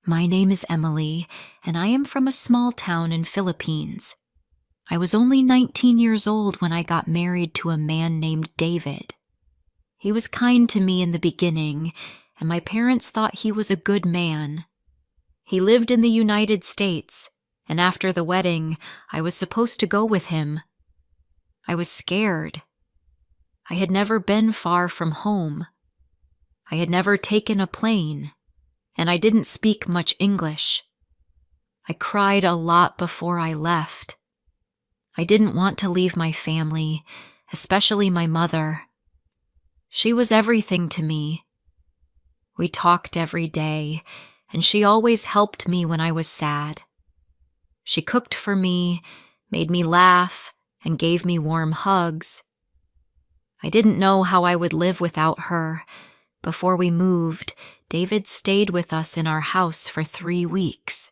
My name is Emily, and I am from a small town in Philippines. I was only 19 years old when I got married to a man named David. He was kind to me in the beginning, and my parents thought he was a good man. He lived in the United States, and after the wedding, I was supposed to go with him. I was scared. I had never been far from home. I had never taken a plane, and I didn't speak much English. I cried a lot before I left. I didn't want to leave my family, especially my mother. She was everything to me. We talked every day, and she always helped me when I was sad. She cooked for me, made me laugh, and gave me warm hugs. I didn't know how I would live without her. Before we moved, David stayed with us in our house for 3 weeks.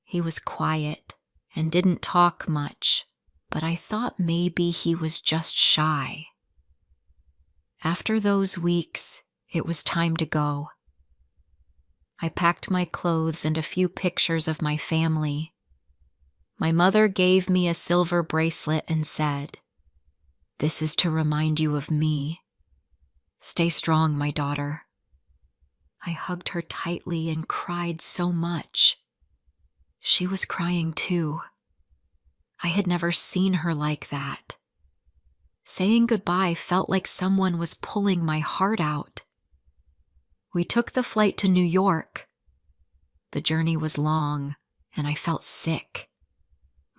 He was quiet and didn't talk much, but I thought maybe he was just shy. After those weeks, it was time to go. I packed my clothes and a few pictures of my family. My mother gave me a silver bracelet and said, "This is to remind you of me. Stay strong, my daughter." I hugged her tightly and cried so much. She was crying too. I had never seen her like that. Saying goodbye felt like someone was pulling my heart out. We took the flight to New York. The journey was long, and I felt sick.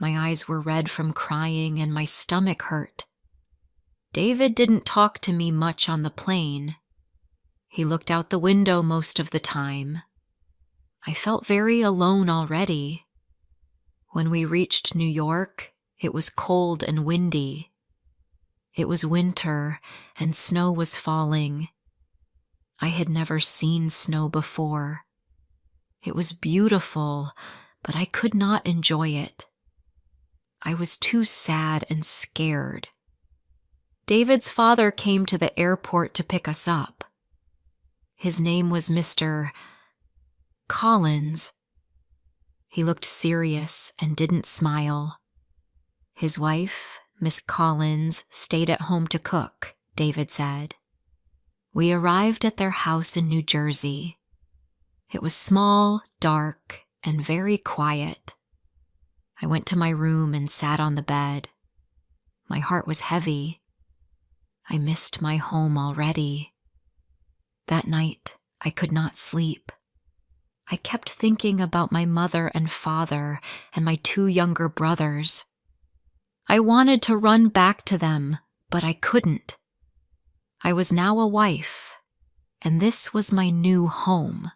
My eyes were red from crying, and my stomach hurt. David didn't talk to me much on the plane. He looked out the window most of the time. I felt very alone already. When we reached New York, it was cold and windy. It was winter, and snow was falling. I had never seen snow before. It was beautiful, but I could not enjoy it. I was too sad and scared. David's father came to the airport to pick us up. His name was Mr. Collins. He looked serious and didn't smile. His wife, Miss Collins, stayed at home to cook, David said. We arrived at their house in New Jersey. It was small, dark, and very quiet. I went to my room and sat on the bed. My heart was heavy. I missed my home already. That night, I could not sleep. I kept thinking about my mother and father and my 2 younger brothers. I wanted to run back to them, but I couldn't. I was now a wife, and this was my new home.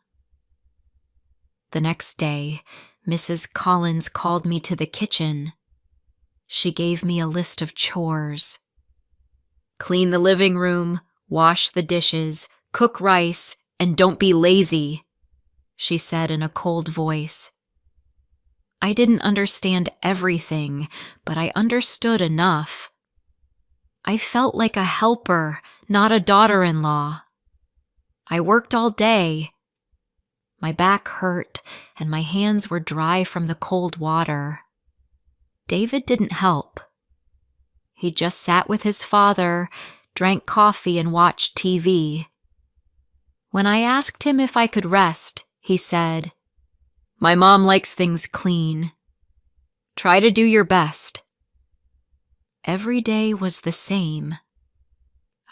The next day, Mrs. Collins called me to the kitchen. She gave me a list of chores. Clean the living room, wash the dishes, cook rice, and don't be lazy, she said in a cold voice. I didn't understand everything, but I understood enough. I felt like a helper, not a daughter-in-law. I worked all day. My back hurt, and my hands were dry from the cold water. David didn't help. He just sat with his father, drank coffee, and watched TV. When I asked him if I could rest, he said, "My mom likes things clean. Try to do your best." Every day was the same.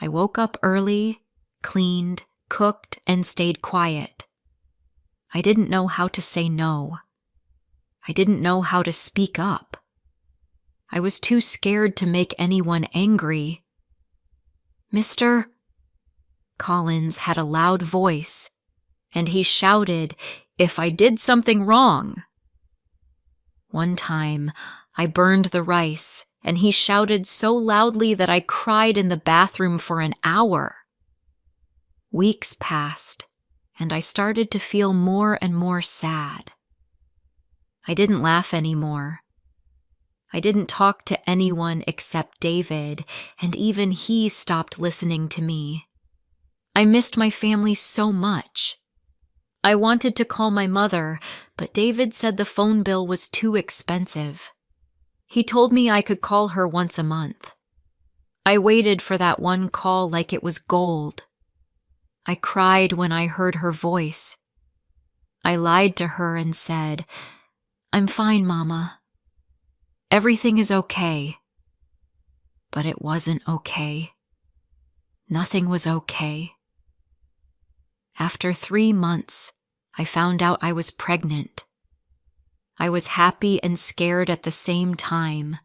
I woke up early, cleaned, cooked, and stayed quiet. I didn't know how to say no. I didn't know how to speak up. I was too scared to make anyone angry. Mr. Collins had a loud voice, and he shouted if I did something wrong. One time, I burned the rice, and he shouted so loudly that I cried in the bathroom for an hour. Weeks passed, and I started to feel more and more sad. I didn't laugh anymore. I didn't talk to anyone except David, and even he stopped listening to me. I missed my family so much. I wanted to call my mother, but David said the phone bill was too expensive. He told me I could call her once a month. I waited for that one call like it was gold. I cried when I heard her voice. I lied to her and said, "I'm fine, Mama. Everything is okay." But it wasn't okay. Nothing was okay. After 3 months, I found out I was pregnant. I was happy and scared at the same time.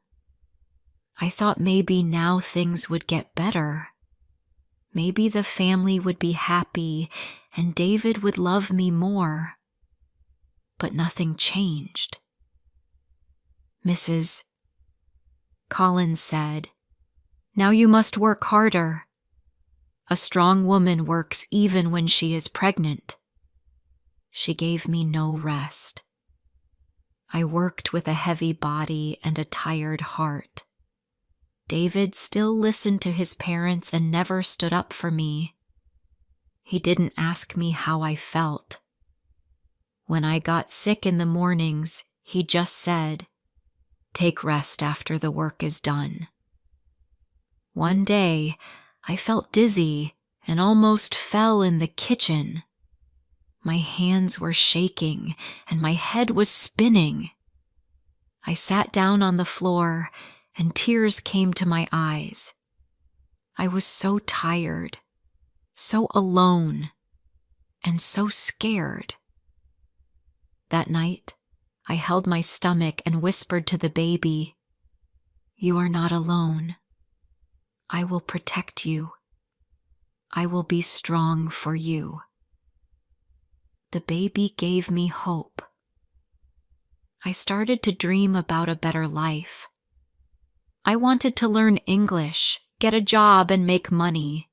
I thought maybe now things would get better. Maybe the family would be happy and David would love me more. But nothing changed. Mrs. Collins said, "Now you must work harder. A strong woman works even when she is pregnant." She gave me no rest. I worked with a heavy body and a tired heart. David still listened to his parents and never stood up for me. He didn't ask me how I felt. When I got sick in the mornings, he just said, "Take rest after the work is done." One day, I felt dizzy and almost fell in the kitchen. My hands were shaking and my head was spinning. I sat down on the floor and tears came to my eyes. I was so tired, so alone, and so scared. That night, I held my stomach and whispered to the baby, "You are not alone. I will protect you. I will be strong for you." The baby gave me hope. I started to dream about a better life. I wanted to learn English, get a job, and make money.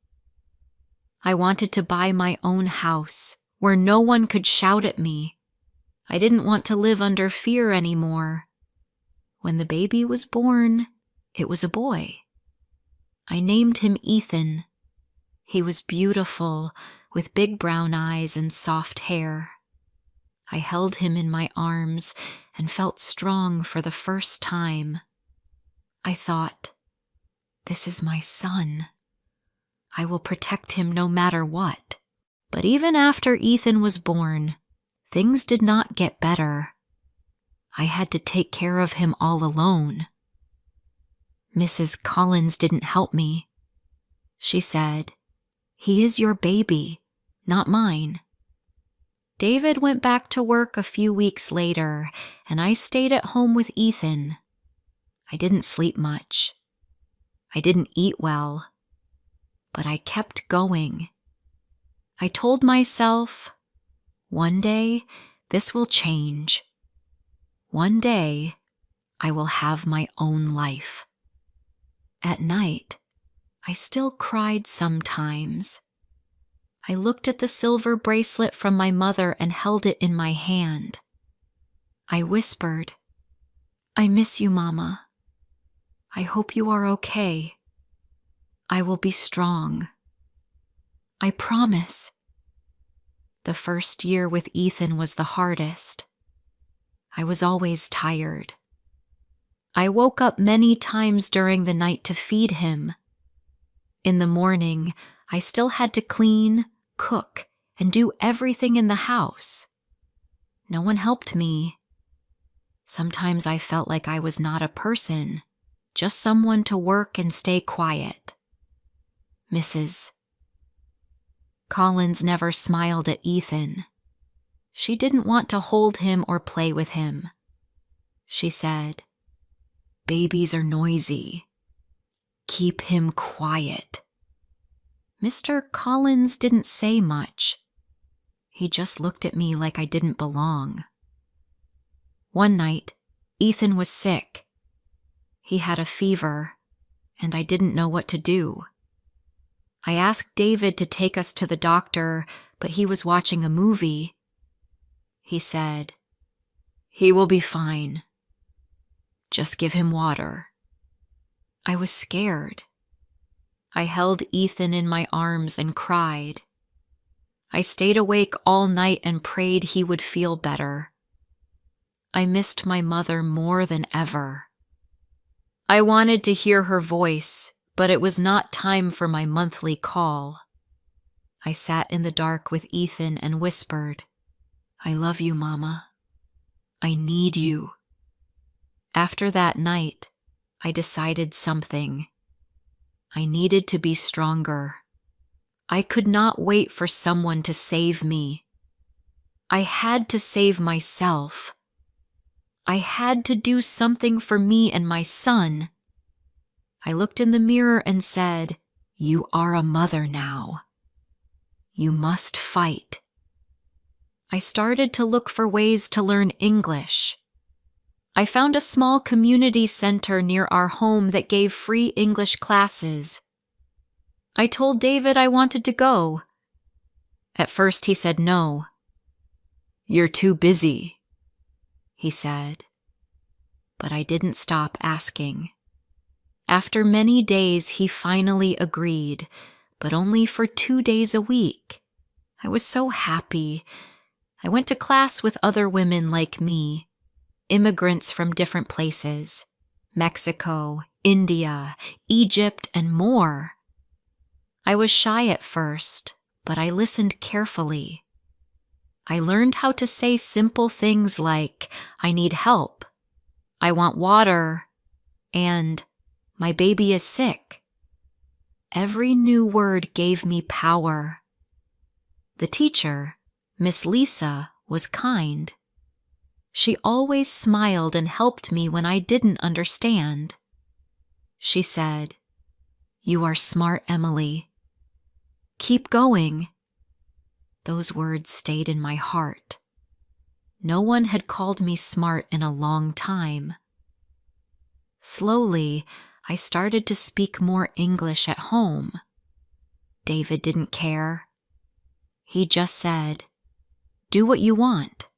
I wanted to buy my own house where no one could shout at me. I didn't want to live under fear anymore. When the baby was born, it was a boy. I named him Ethan. He was beautiful, with big brown eyes and soft hair. I held him in my arms and felt strong for the first time. I thought, this is my son. I will protect him no matter what. But even after Ethan was born, things did not get better. I had to take care of him all alone. Mrs. Collins didn't help me. She said, "He is your baby, not mine." David went back to work a few weeks later, and I stayed at home with Ethan. I didn't sleep much. I didn't eat well. But I kept going. I told myself, one day this will change. One day I will have my own life. At night, I still cried sometimes. I looked at the silver bracelet from my mother and held it in my hand. I whispered, "I miss you, Mama. I hope you are okay. I will be strong. I promise." The first year with Ethan was the hardest. I was always tired. I woke up many times during the night to feed him. In the morning, I still had to clean, cook, and do everything in the house. No one helped me. Sometimes I felt like I was not a person, just someone to work and stay quiet. Mrs. Collins never smiled at Ethan. She didn't want to hold him or play with him. She said, "Babies are noisy. Keep him quiet." Mr. Collins didn't say much. He just looked at me like I didn't belong. One night, Ethan was sick. He had a fever, and I didn't know what to do. I asked David to take us to the doctor, but he was watching a movie. He said, "He will be fine. Just give him water." I was scared. I held Ethan in my arms and cried. I stayed awake all night and prayed he would feel better. I missed my mother more than ever. I wanted to hear her voice, but it was not time for my monthly call. I sat in the dark with Ethan and whispered, "I love you, Mama. I need you." After that night, I decided something. I needed to be stronger. I could not wait for someone to save me. I had to save myself. I had to do something for me and my son. I looked in the mirror and said, "You are a mother now. You must fight." I started to look for ways to learn English. I found a small community center near our home that gave free English classes. I told David I wanted to go. At first he said no. "You're too busy," he said. But I didn't stop asking. After many days, he finally agreed, but only for 2 days a week. I was so happy. I went to class with other women like me, immigrants from different places, Mexico, India, Egypt, and more. I was shy at first, but I listened carefully. I learned how to say simple things like, "I need help," "I want water," and "My baby is sick." Every new word gave me power. The teacher, Miss Lisa, was kind. She always smiled and helped me when I didn't understand. She said, "You are smart, Emily. Keep going." Those words stayed in my heart. No one had called me smart in a long time. Slowly, I started to speak more English at home. David didn't care. He just said, "Do what you want."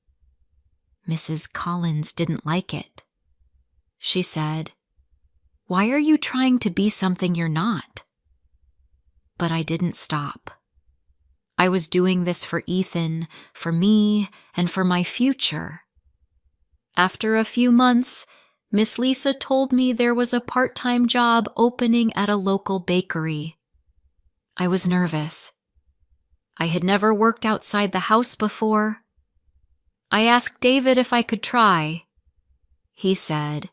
Mrs. Collins didn't like it. She said, "Why are you trying to be something you're not?" But I didn't stop. I was doing this for Ethan, for me, and for my future. After a few months, Miss Lisa told me there was a part-time job opening at a local bakery. I was nervous. I had never worked outside the house before. I asked David if I could try. He said,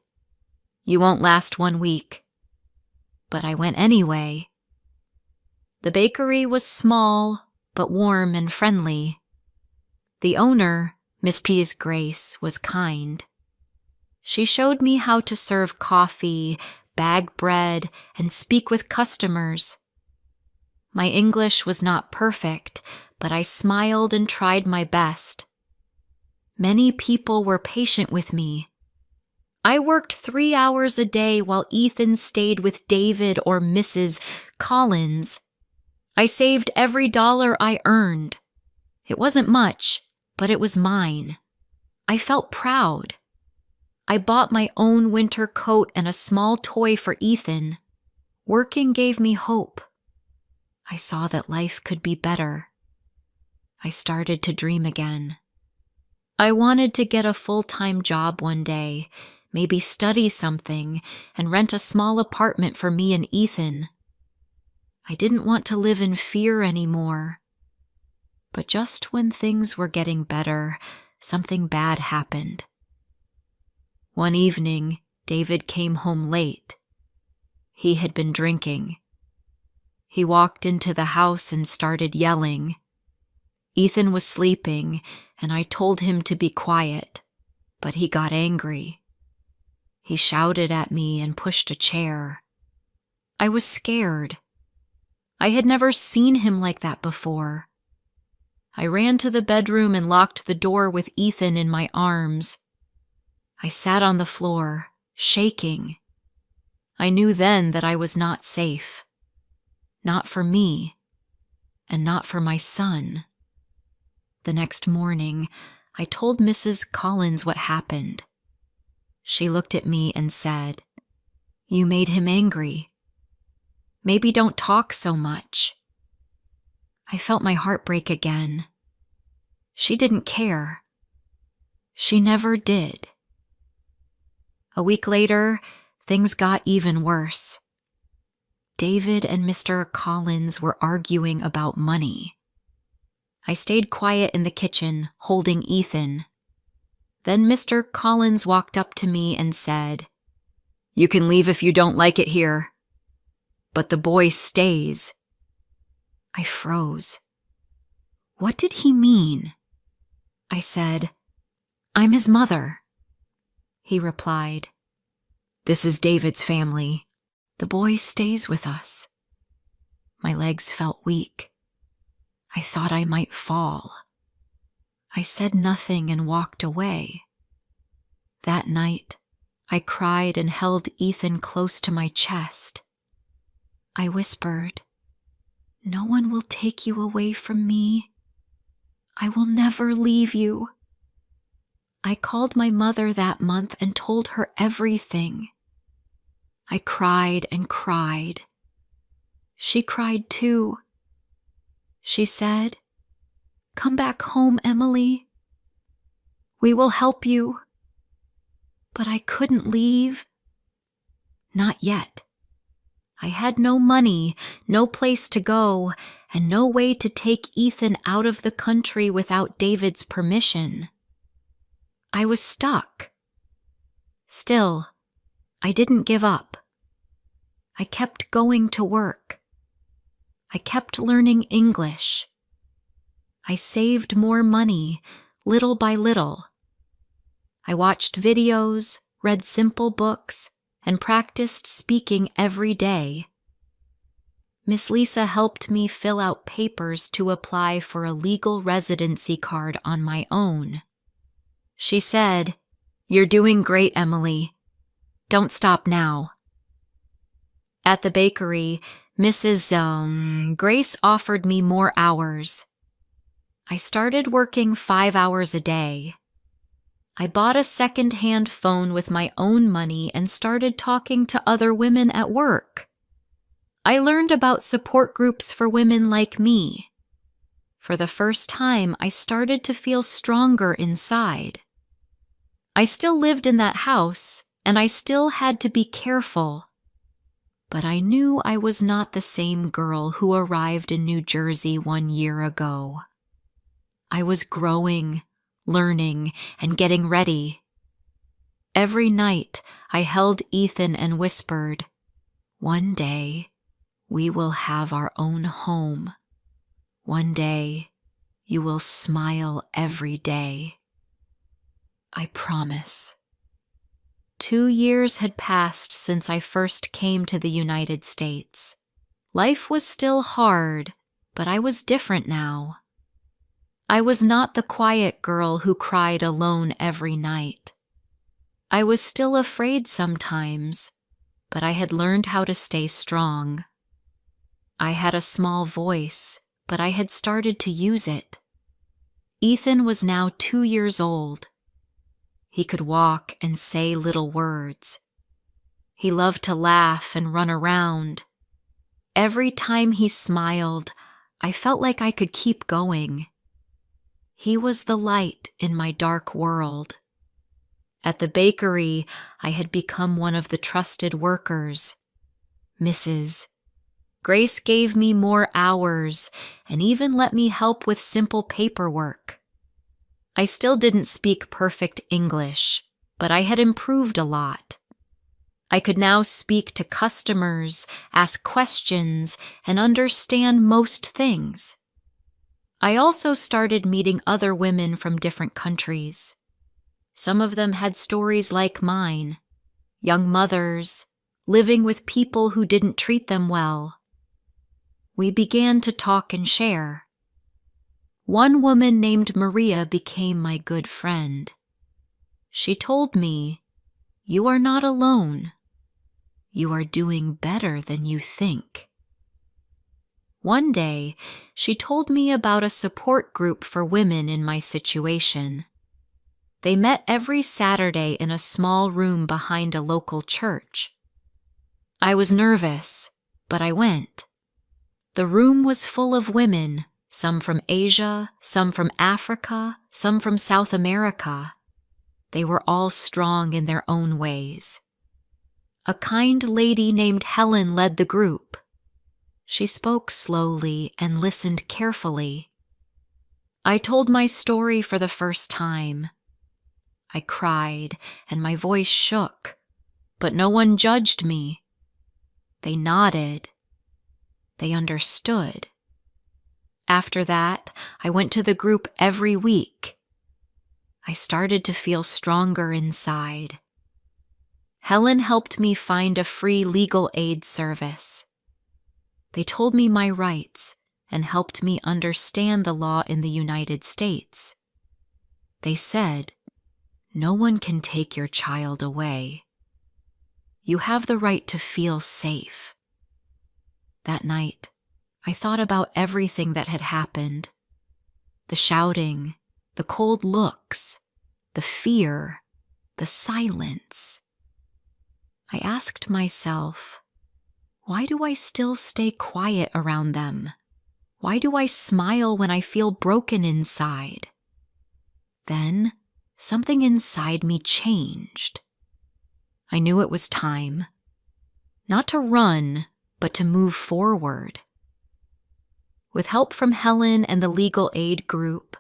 "You won't last 1 week." But I went anyway. The bakery was small, but warm and friendly. The owner, Miss Pease Grace, was kind. She showed me how to serve coffee, bag bread, and speak with customers. My English was not perfect, but I smiled and tried my best. Many people were patient with me. I worked 3 hours a day while Ethan stayed with David or Mrs. Collins. I saved every dollar I earned. It wasn't much, but it was mine. I felt proud. I bought my own winter coat and a small toy for Ethan. Working gave me hope. I saw that life could be better. I started to dream again. I wanted to get a full-time job one day, maybe study something, and rent a small apartment for me and Ethan. I didn't want to live in fear anymore. But just when things were getting better, something bad happened. One evening, David came home late. He had been drinking. He walked into the house and started yelling. Ethan was sleeping, and I told him to be quiet, but he got angry. He shouted at me and pushed a chair. I was scared. I had never seen him like that before. I ran to the bedroom and locked the door with Ethan in my arms. I sat on the floor, shaking. I knew then that I was not safe. Not for me, and not for my son. The next morning, I told Mrs. Collins what happened. She looked at me and said, "You made him angry. Maybe don't talk so much." I felt my heart break again. She didn't care. She never did. A week later, things got even worse. David and Mr. Collins were arguing about money. I stayed quiet in the kitchen, holding Ethan. Then Mr. Collins walked up to me and said, "You can leave if you don't like it here. But the boy stays." I froze. What did he mean? I said, "I'm his mother." He replied, "This is David's family. The boy stays with us." My legs felt weak. I thought I might fall. I said nothing and walked away. That night, I cried and held Ethan close to my chest. I whispered, "No one will take you away from me. I will never leave you." I called my mother that month and told her everything. I cried and cried. She cried too. She said, "Come back home, Emily. We will help you." But I couldn't leave. Not yet. I had no money, no place to go, and no way to take Ethan out of the country without David's permission. I was stuck. Still, I didn't give up. I kept going to work. I kept learning English. I saved more money, little by little. I watched videos, read simple books, and practiced speaking every day. Miss Lisa helped me fill out papers to apply for a legal residency card on my own. She said, "You're doing great, Emily. Don't stop now." At the bakery, Mrs. Grace offered me more hours. I started working 5 hours a day. I bought a second-hand phone with my own money and started talking to other women at work. I learned about support groups for women like me. For the first time, I started to feel stronger inside. I still lived in that house, and I still had to be careful. But I knew I was not the same girl who arrived in New Jersey 1 year ago. I was growing, learning, and getting ready. Every night, I held Ethan and whispered, "One day, we will have our own home. One day, you will smile every day. I promise." 2 years had passed since I first came to the United States. Life was still hard, but I was different now. I was not the quiet girl who cried alone every night. I was still afraid sometimes, but I had learned how to stay strong. I had a small voice, but I had started to use it. Ethan was now 2 years old. He could walk and say little words. He loved to laugh and run around. Every time he smiled, I felt like I could keep going. He was the light in my dark world. At the bakery, I had become one of the trusted workers. Mrs. Grace gave me more hours and even let me help with simple paperwork. I still didn't speak perfect English, but I had improved a lot. I could now speak to customers, ask questions, and understand most things. I also started meeting other women from different countries. Some of them had stories like mine, young mothers, living with people who didn't treat them well. We began to talk and share. One woman named Maria became my good friend. She told me, "You are not alone. You are doing better than you think." One day, she told me about a support group for women in my situation. They met every Saturday in a small room behind a local church. I was nervous, but I went. The room was full of women, Some from Asia, some from Africa, some from South America. They were all strong in their own ways. A kind lady named Helen led the group. She spoke slowly and listened carefully. I told my story for the first time. I cried and my voice shook, but no one judged me. They nodded. They understood. After that, I went to the group every week. I started to feel stronger inside. Helen helped me find a free legal aid service. They told me my rights and helped me understand the law in the United States. They said, "No one can take your child away. You have the right to feel safe." That night, I thought about everything that had happened. The shouting, the cold looks, the fear, the silence. I asked myself, why do I still stay quiet around them? Why do I smile when I feel broken inside? Then, something inside me changed. I knew it was time. Not to run, but to move forward. With help from Helen and the legal aid group,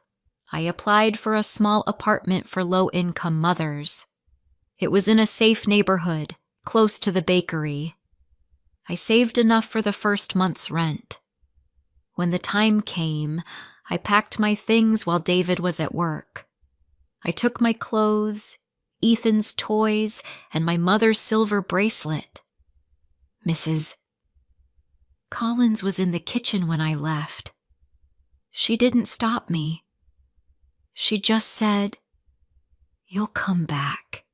I applied for a small apartment for low-income mothers. It was in a safe neighborhood, close to the bakery. I saved enough for the first month's rent. When the time came, I packed my things while David was at work. I took my clothes, Ethan's toys, and my mother's silver bracelet. Mrs. Collins was in the kitchen when I left. She didn't stop me. She just said, "You'll come back.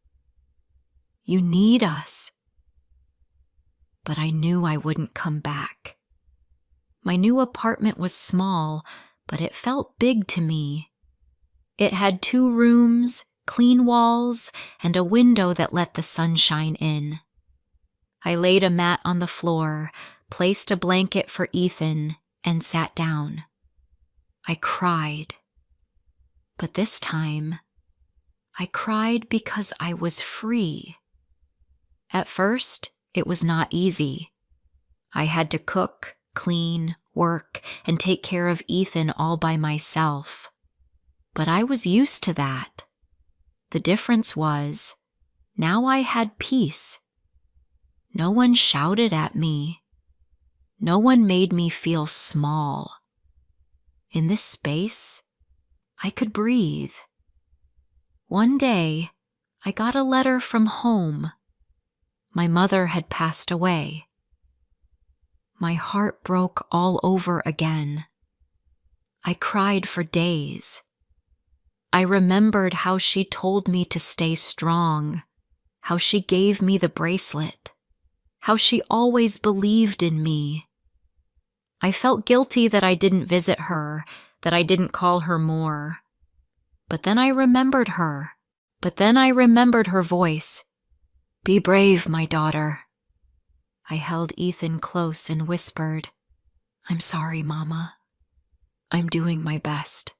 You need us." But I knew I wouldn't come back. My new apartment was small, but it felt big to me. It had 2 rooms, clean walls, and a window that let the sunshine in. I laid a mat on the floor, placed a blanket for Ethan, and sat down. I cried. But this time, I cried because I was free. At first, it was not easy. I had to cook, clean, work, and take care of Ethan all by myself. But I was used to that. The difference was, now I had peace. No one shouted at me. No one made me feel small. In this space, I could breathe. One day, I got a letter from home. My mother had passed away. My heart broke all over again. I cried for days. I remembered how she told me to stay strong, how she gave me the bracelet, how she always believed in me. I felt guilty that I didn't visit her, that I didn't call her more. But then I remembered her. But then I remembered her voice. "Be brave, my daughter." I held Ethan close and whispered, "I'm sorry, Mama. I'm doing my best."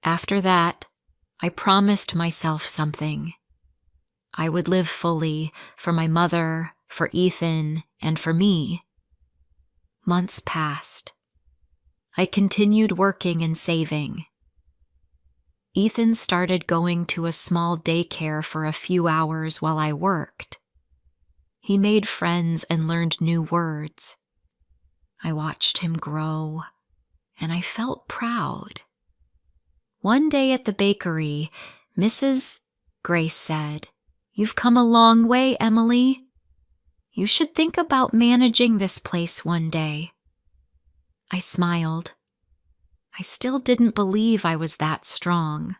After that, I promised myself something. I would live fully for my mother, for Ethan, and for me. Months passed. I continued working and saving. Ethan started going to a small daycare for a few hours while I worked. He made friends and learned new words. I watched him grow, and I felt proud. One day at the bakery, Mrs. Grace said, "You've come a long way, Emily. You should think about managing this place one day." I smiled. I still didn't believe I was that strong.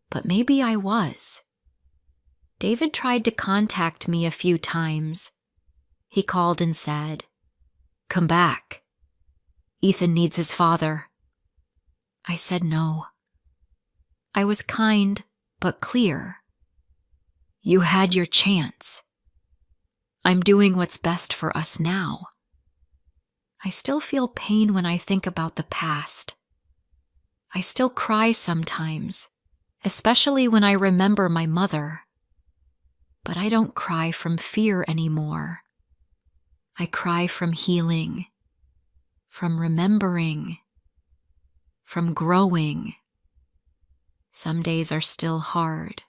But maybe I was. David tried to contact me a few times. He called and said, "Come back. Ethan needs his father." I said no. I was kind, but clear. "You had your chance. I'm doing what's best for us now." I still feel pain when I think about the past. I still cry sometimes, especially when I remember my mother. But I don't cry from fear anymore. I cry from healing, from remembering, from growing. Some days are still hard.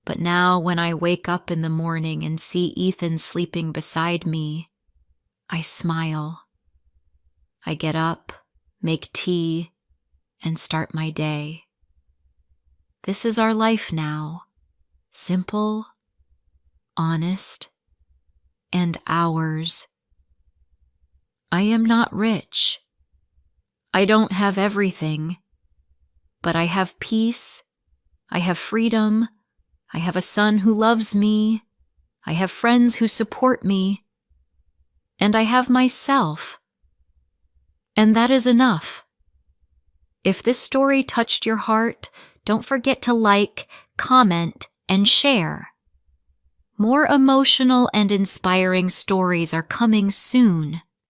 But now when I wake up in the morning and see Ethan sleeping beside me, I smile. I get up, make tea, and start my day. This is our life now. Simple, honest, and ours. I am not rich. I don't have everything, but I have peace. I have freedom. I have a son who loves me. I have friends who support me. And I have myself. And that is enough. If this story touched your heart, don't forget to like, comment, and share. More emotional and inspiring stories are coming soon.